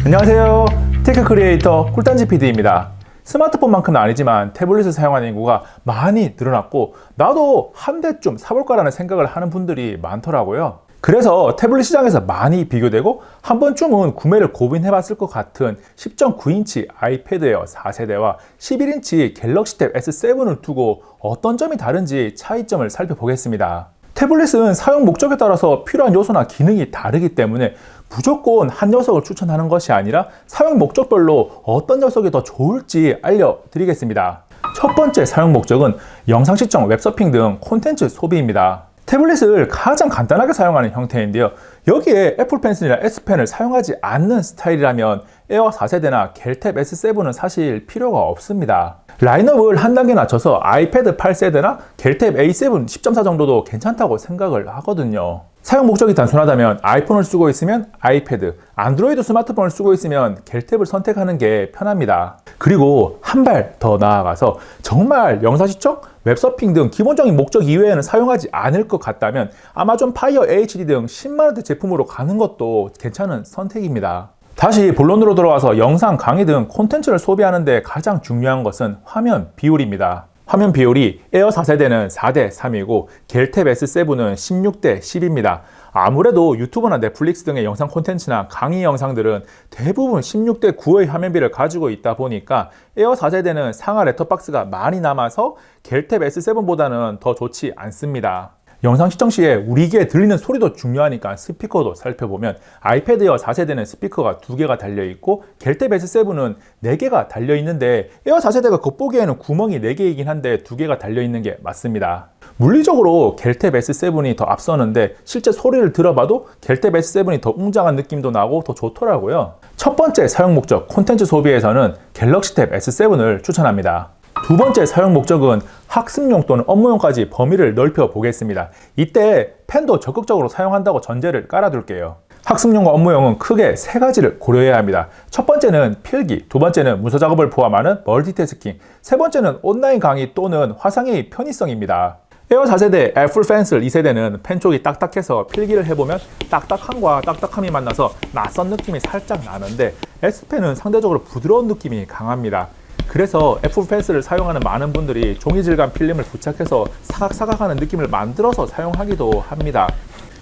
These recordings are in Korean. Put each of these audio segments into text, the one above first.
안녕하세요. 테크 크리에이터 꿀단지 PD입니다. 스마트폰만큼은 아니지만 태블릿을 사용하는 인구가 많이 늘어났고 나도 한 대쯤 사볼까라는 생각을 하는 분들이 많더라고요. 그래서 태블릿 시장에서 많이 비교되고 한 번쯤은 구매를 고민해봤을 것 같은 10.9인치 아이패드 에어 4세대와 11인치 갤럭시 탭 S7을 두고 어떤 점이 다른지 차이점을 살펴보겠습니다. 태블릿은 사용 목적에 따라서 필요한 요소나 기능이 다르기 때문에 무조건 한 녀석을 추천하는 것이 아니라 사용 목적별로 어떤 녀석이 더 좋을지 알려드리겠습니다. 첫 번째 사용 목적은 영상 시청, 웹서핑 등 콘텐츠 소비입니다. 태블릿을 가장 간단하게 사용하는 형태인데요. 여기에 애플 펜슬이나 S펜을 사용하지 않는 스타일이라면 에어 4세대나 갤탭 S7은 사실 필요가 없습니다. 라인업을 한 단계 낮춰서 아이패드 8세대나 갤탭 A7 10.4 정도도 괜찮다고 생각을 하거든요. 사용 목적이 단순하다면 아이폰을 쓰고 있으면 아이패드, 안드로이드 스마트폰을 쓰고 있으면 갤탭을 선택하는 게 편합니다. 그리고 한 발 더 나아가서 정말 영상 시청, 웹서핑 등 기본적인 목적 이외에는 사용하지 않을 것 같다면 아마존 파이어 HD 등 10만원대 제품으로 가는 것도 괜찮은 선택입니다. 다시 본론으로 돌아와서 영상, 강의 등 콘텐츠를 소비하는데 가장 중요한 것은 화면 비율입니다. 화면 비율이 에어 4세대는 4대 3이고 갤탭 S7은 16대 10입니다. 아무래도 유튜브나 넷플릭스 등의 영상 콘텐츠나 강의 영상들은 대부분 16대 9의 화면비를 가지고 있다 보니까 에어 4세대는 상하 래터박스가 많이 남아서 갤탭 S7보다는 더 좋지 않습니다. 영상 시청 시에 우리 귀에 들리는 소리도 중요하니까 스피커도 살펴보면 아이패드 에어 4세대는 스피커가 2개가 달려있고 갤탭 S7은 4개가 달려있는데 에어 4세대가 겉보기에는 구멍이 4개이긴 한데 2개가 달려있는 게 맞습니다. 물리적으로 갤탭 S7이 더 앞서는데 실제 소리를 들어봐도 갤탭 S7이 더 웅장한 느낌도 나고 더 좋더라고요. 첫 번째 사용 목적 콘텐츠 소비에서는 갤럭시 탭 S7을 추천합니다. 두 번째 사용 목적은 학습용 또는 업무용까지 범위를 넓혀 보겠습니다. 이때 펜도 적극적으로 사용한다고 전제를 깔아둘게요. 학습용과 업무용은 크게 세 가지를 고려해야 합니다. 첫 번째는 필기, 두 번째는 문서 작업을 포함하는 멀티태스킹, 세 번째는 온라인 강의 또는 화상회의 편의성입니다. 에어 4세대, 애플 펜슬 2세대는 펜 쪽이 딱딱해서 필기를 해보면 딱딱함과 딱딱함이 만나서 낯선 느낌이 살짝 나는데 S펜은 상대적으로 부드러운 느낌이 강합니다. 그래서 애플 펜슬을 사용하는 많은 분들이 종이 질감 필름을 부착해서 사각사각하는 느낌을 만들어서 사용하기도 합니다.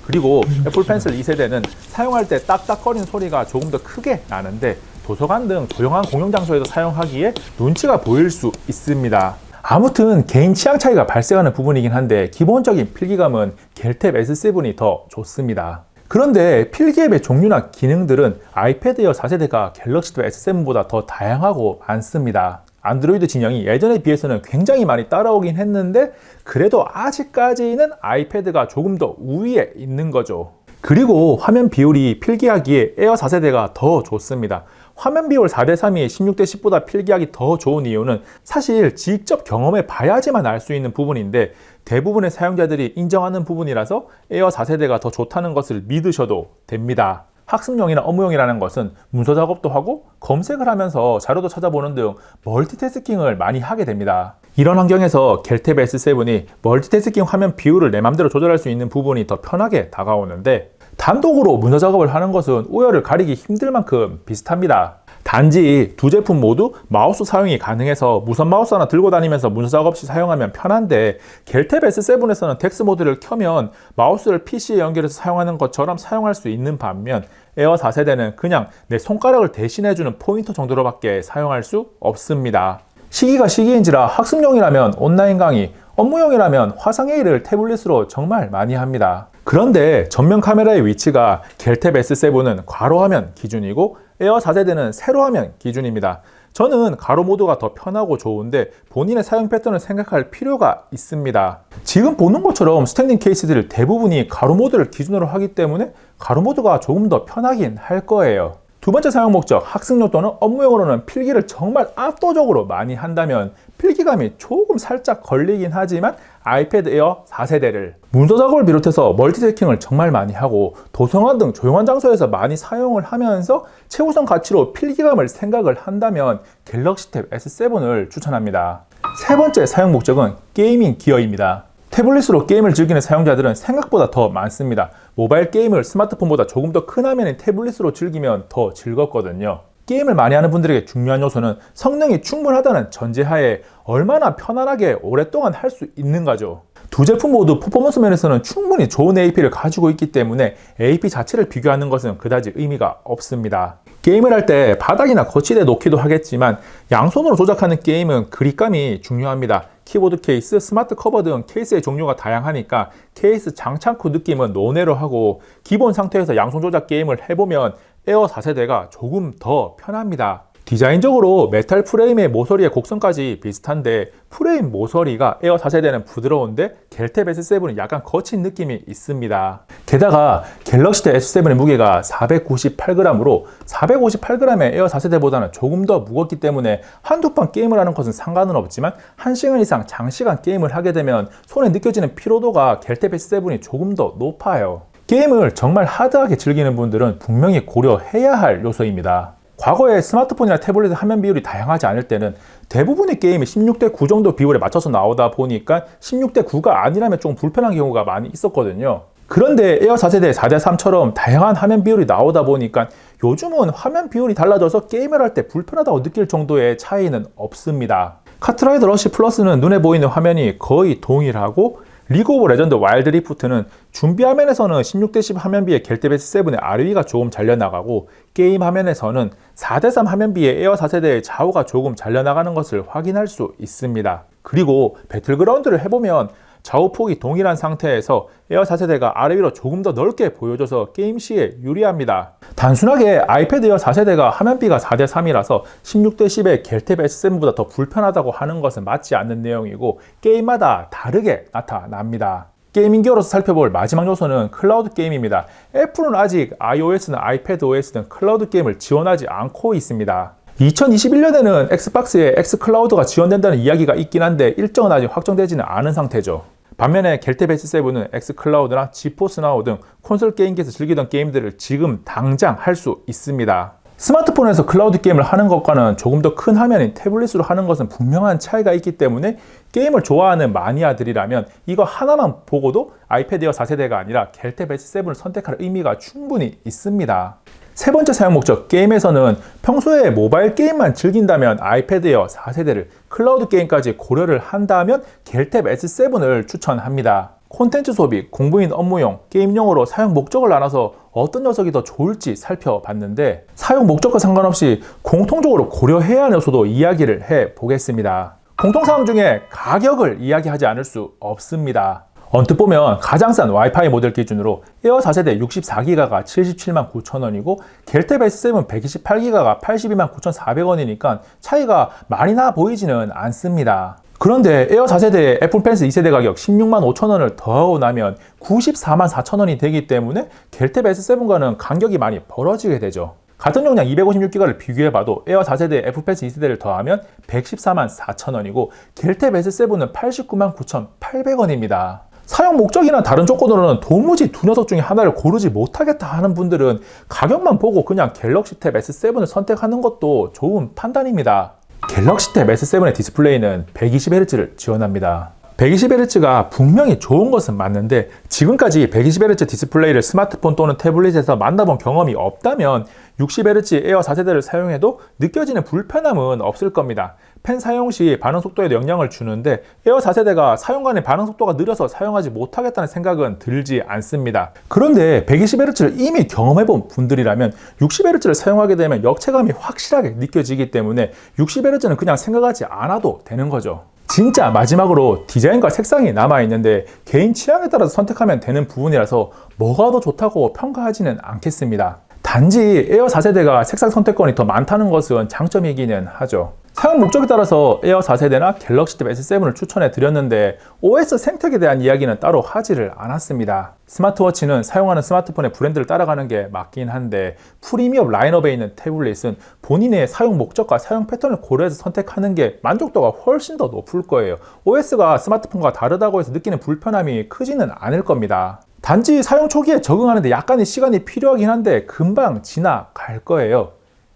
그리고 애플 펜슬 2세대는 사용할 때 딱딱거리는 소리가 조금 더 크게 나는데 도서관 등 조용한 공용장소에서 사용하기에 눈치가 보일 수 있습니다. 아무튼 개인 취향 차이가 발생하는 부분이긴 한데 기본적인 필기감은 갤탭 S7이 더 좋습니다. 그런데 필기앱의 종류나 기능들은 아이패드 에어 4세대가 갤럭시 탭 S7보다 더 다양하고 많습니다. 안드로이드 진영이 예전에 비해서는 굉장히 많이 따라오긴 했는데 그래도 아직까지는 아이패드가 조금 더 우위에 있는 거죠. 그리고 화면 비율이 필기하기에 에어 4세대가 더 좋습니다. 화면 비율 4대 3이 16대 10보다 필기하기 더 좋은 이유는 사실 직접 경험해 봐야지만 알 수 있는 부분인데 대부분의 사용자들이 인정하는 부분이라서 에어 4세대가 더 좋다는 것을 믿으셔도 됩니다. 학습용이나 업무용이라는 것은 문서 작업도 하고 검색을 하면서 자료도 찾아보는 등 멀티태스킹을 많이 하게 됩니다. 이런 환경에서 갤탭 S7이 멀티태스킹 화면 비율을 내 맘대로 조절할 수 있는 부분이 더 편하게 다가오는데 단독으로 문서 작업을 하는 것은 우열을 가리기 힘들 만큼 비슷합니다. 단지 두 제품 모두 마우스 사용이 가능해서 무선 마우스 하나 들고 다니면서 문서 작업 시 사용하면 편한데 갤탭 S7에서는 덱스 모드를 켜면 마우스를 PC에 연결해서 사용하는 것처럼 사용할 수 있는 반면 에어 4세대는 그냥 내 손가락을 대신해주는 포인터 정도로밖에 사용할 수 없습니다. 시기가 시기인지라 학습용이라면 온라인 강의, 업무용이라면 화상회의를 태블릿으로 정말 많이 합니다. 그런데 전면 카메라의 위치가 갤탭 S7은 괄호화면 기준이고 에어 4세대는 세로화면 기준입니다. 저는 가로 모드가 더 편하고 좋은데 본인의 사용 패턴을 생각할 필요가 있습니다. 지금 보는 것처럼 스탠딩 케이스들 대부분이 가로 모드를 기준으로 하기 때문에 가로 모드가 조금 더 편하긴 할 거예요. 두 번째 사용 목적, 학습용 또는 업무용으로는 필기를 정말 압도적으로 많이 한다면 필기감이 조금 살짝 걸리긴 하지만 아이패드 에어 4세대를 문서 작업을 비롯해서 멀티태스킹을 정말 많이 하고 도서관 등 조용한 장소에서 많이 사용을 하면서 최우선 가치로 필기감을 생각을 한다면 갤럭시 탭 S7을 추천합니다. 세 번째 사용 목적은 게이밍 기어입니다. 태블릿으로 게임을 즐기는 사용자들은 생각보다 더 많습니다. 모바일 게임을 스마트폰보다 조금 더 큰 화면인 태블릿으로 즐기면 더 즐겁거든요. 게임을 많이 하는 분들에게 중요한 요소는 성능이 충분하다는 전제하에 얼마나 편안하게 오랫동안 할 수 있는가죠. 두 제품 모두 퍼포먼스 면에서는 충분히 좋은 AP를 가지고 있기 때문에 AP 자체를 비교하는 것은 그다지 의미가 없습니다. 게임을 할 때 바닥이나 거치대에 놓기도 하겠지만 양손으로 조작하는 게임은 그립감이 중요합니다. 키보드 케이스, 스마트 커버 등 케이스의 종류가 다양하니까 케이스 장착 후 느낌은 논외로 하고 기본 상태에서 양손 조작 게임을 해보면 에어 4세대가 조금 더 편합니다. 디자인적으로 메탈 프레임의 모서리의 곡선까지 비슷한데 프레임 모서리가 에어 4세대는 부드러운데 겔탭 S7은 약간 거친 느낌이 있습니다. 게다가 갤럭시 탭 S7의 무게가 498g으로 458g의 에어 4세대보다는 조금 더 무겁기 때문에 한두 판 게임을 하는 것은 상관은 없지만 1시간 이상 장시간 게임을 하게 되면 손에 느껴지는 피로도가 겔탭 S7이 조금 더 높아요. 게임을 정말 하드하게 즐기는 분들은 분명히 고려해야 할 요소입니다. 과거에 스마트폰이나 태블릿의 화면 비율이 다양하지 않을 때는 대부분의 게임이 16:9 정도 비율에 맞춰서 나오다 보니까 16:9가 아니라면 좀 불편한 경우가 많이 있었거든요. 그런데 에어 4세대 4:3처럼 다양한 화면 비율이 나오다 보니까 요즘은 화면 비율이 달라져서 게임을 할 때 불편하다고 느낄 정도의 차이는 없습니다. 카트라이더 러쉬 플러스는 눈에 보이는 화면이 거의 동일하고 리그 오브 레전드 와일드 리프트는 준비 화면에서는 16:10 화면비의 겔탭 S7의 아래위가 조금 잘려나가고 게임 화면에서는 4:3 화면비의 에어 4세대의 좌우가 조금 잘려나가는 것을 확인할 수 있습니다. 그리고 배틀그라운드를 해보면 좌우폭이 동일한 상태에서 에어 4세대가 아래 위로 조금 더 넓게 보여줘서 게임 시에 유리합니다. 단순하게 아이패드 에어 4세대가 화면비가 4:3이라서 16:10의 겔탭 S7보다 더 불편하다고 하는 것은 맞지 않는 내용이고 게임마다 다르게 나타납니다. 게이밍기어로서 살펴볼 마지막 요소는 클라우드 게임입니다. 애플은 아직 iOS나 아이패드 OS 등 클라우드 게임을 지원하지 않고 있습니다. 2021년에는 엑스박스에 엑스클라우드가 지원된다는 이야기가 있긴 한데 일정은 아직 확정되지는 않은 상태죠. 반면에 겔탭 S7은 엑스클라우드나 지포스 나우 등 콘솔 게임기에서 즐기던 게임들을 지금 당장 할 수 있습니다. 스마트폰에서 클라우드 게임을 하는 것과는 조금 더 큰 화면인 태블릿으로 하는 것은 분명한 차이가 있기 때문에 게임을 좋아하는 마니아들이라면 이거 하나만 보고도 아이패드 에어 4세대가 아니라 겔탭 S7을 선택할 의미가 충분히 있습니다. 세 번째 사용 목적, 게임에서는 평소에 모바일 게임만 즐긴다면 아이패드 에어 4세대를, 클라우드 게임까지 고려를 한다면 겔탭 S7을 추천합니다. 콘텐츠 소비, 공부인 업무용, 게임용으로 사용 목적을 나눠서 어떤 녀석이 더 좋을지 살펴봤는데 사용 목적과 상관없이 공통적으로 고려해야 하는 요소도 이야기를 해보겠습니다. 공통사항 중에 가격을 이야기하지 않을 수 없습니다. 언뜻 보면 가장 싼 와이파이 모델 기준으로 에어 4세대 64기가가 779,000원이고 겔탭 S7 128기가가 829,400원이니까 차이가 많이 나 보이지는 않습니다. 그런데 에어 4세대에 애플 펜스 2세대 가격 165,000원을 더하고 나면 944,000원이 되기 때문에 겔탭 S7과는 간격이 많이 벌어지게 되죠. 같은 용량 256기가를 비교해봐도 에어 4세대 애플 펜스 2세대를 더하면 114,400원이고 겔탭 S7은 899,800원입니다. 사용 목적이나 다른 조건으로는 도무지 두 녀석 중에 하나를 고르지 못하겠다 하는 분들은 가격만 보고 그냥 갤럭시 탭 S7을 선택하는 것도 좋은 판단입니다. 갤럭시 탭 S7의 디스플레이는 120Hz를 지원합니다. 120Hz가 분명히 좋은 것은 맞는데 지금까지 120Hz 디스플레이를 스마트폰 또는 태블릿에서 만나본 경험이 없다면 60Hz 에어 4세대를 사용해도 느껴지는 불편함은 없을 겁니다. 펜 사용 시 반응 속도에도 영향을 주는데 에어 4세대가 사용간의 반응 속도가 느려서 사용하지 못하겠다는 생각은 들지 않습니다. 그런데 120Hz를 이미 경험해본 분들이라면 60Hz를 사용하게 되면 역체감이 확실하게 느껴지기 때문에 60Hz는 그냥 생각하지 않아도 되는 거죠. 진짜 마지막으로 디자인과 색상이 남아있는데 개인 취향에 따라서 선택하면 되는 부분이라서 뭐가 더 좋다고 평가하지는 않겠습니다. 단지 에어 4세대가 색상 선택권이 더 많다는 것은 장점이기는 하죠. 사용 목적에 따라서 에어 4세대나 갤럭시 탭 S7을 추천해 드렸는데 OS 생태계에 대한 이야기는 따로 하지를 않았습니다. 스마트워치는 사용하는 스마트폰의 브랜드를 따라가는 게 맞긴 한데 프리미엄 라인업에 있는 태블릿은 본인의 사용 목적과 사용 패턴을 고려해서 선택하는 게 만족도가 훨씬 더 높을 거예요. OS가 스마트폰과 다르다고 해서 느끼는 불편함이 크지는 않을 겁니다. 단지 사용 초기에 적응하는데 약간의 시간이 필요하긴 한데 금방 지나갈 거예요.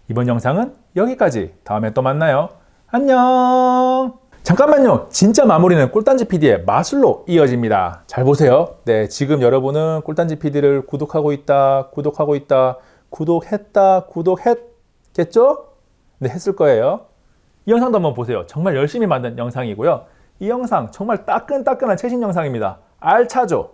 이번 영상은 여기까지. 다음에 또 만나요. 안녕. 잠깐만요. 진짜 마무리는 꿀단지 PD의 마술로 이어집니다. 잘 보세요. 네, 지금 여러분은 꿀단지 PD를 구독하고 있다, 구독했겠죠? 네, 했을 거예요. 이 영상도 한번 보세요. 정말 열심히 만든 영상이고요. 이 영상 정말 따끈따끈한 최신 영상입니다. 알차죠?